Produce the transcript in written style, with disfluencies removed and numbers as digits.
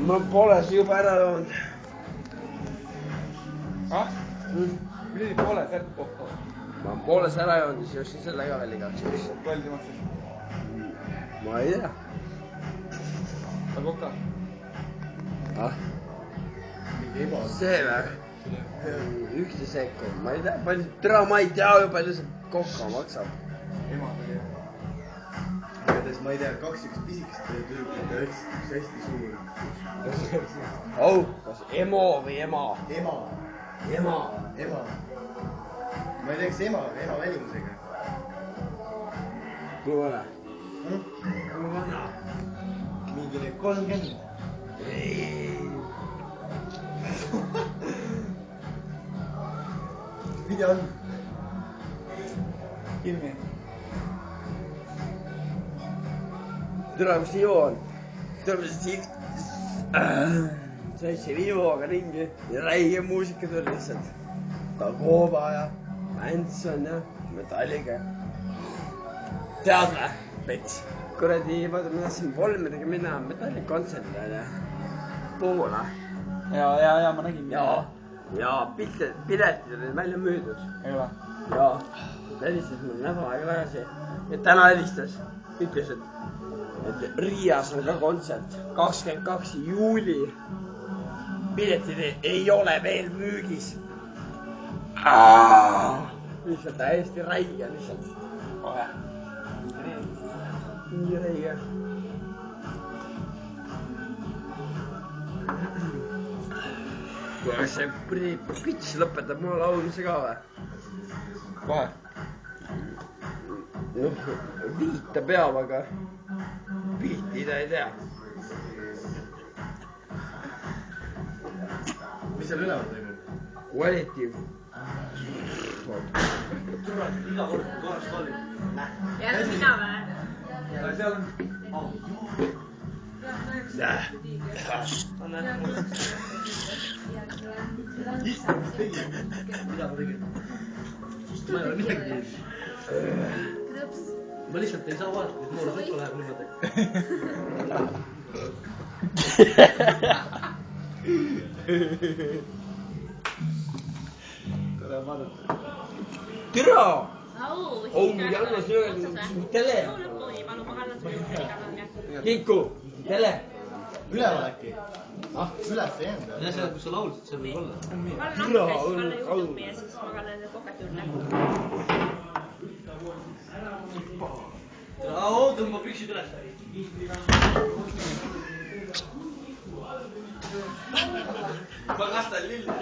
Ma pole see juba ära joonud. Ah? Mida nii poole kätt kohta? Ma pole see ära joonud ja siis jõudsin selle ka veel igaks juhuks. Palju see maksis? Ma ei tea. Aga koka? Ah? See või? 11 sekku. Ma ei tea, palju... Tere, ma ei tea ju palju see kokka maksab. Ema tuli. Ma ei tea, 2 üks pisikest tüüpid ja üks hästi suur. Oh, kas emo või ema? Ema. Ema. Ema. Ma ei tea, kas ema välimusega. Kui vana? Kui vana? Mingi 30. Ei. Mida on? Kinni. Tere, kus see Ivo on? Tere, mis see sõitsin Ivoga ringi ja räige muusika tuli lihtsalt. Dagoba ja Manson ja Metallica. Tead või? Pets. Kuradi, vaata, ma tahtsin Volmeriga minna Metallica kontserdile Poola. Ja, ma nägin. Ja piletid olid välja müüdud. Ei ole? Ja, ta helistas mulle nädal aega tagasi. Ja täna helistas. Ütles, et Riias on ka kontsert. 22. juuli. Piletid ei ole veel müügis. Lihtsalt täiesti räige lihtsalt. Ohe. Nii räige. Kas see pits lõpetab mulle laulmise ka või? Kohe. Noh, viita peab, aga viitida ei tea. Mis seal üleval toimub? Quality. Iga kord korraks tolli. Jälle mina või? Seal on... Mida ma tegin? Ma ei ole midagi teinud. Ma lihtsalt ei saa vaadata, kui noor sukka läheb niimoodi. Tere vaadata. Türa! Oh, jälle sööd tele. Kiku, tele. Üleval äkki? Ah, üles ei jäänud. Ja see, kus sa laulsid, see võib olla. Ma olen juhtumi ja siis ma kannan nende kokad juurde. Tõmba püksid üles. Ma kastan lille.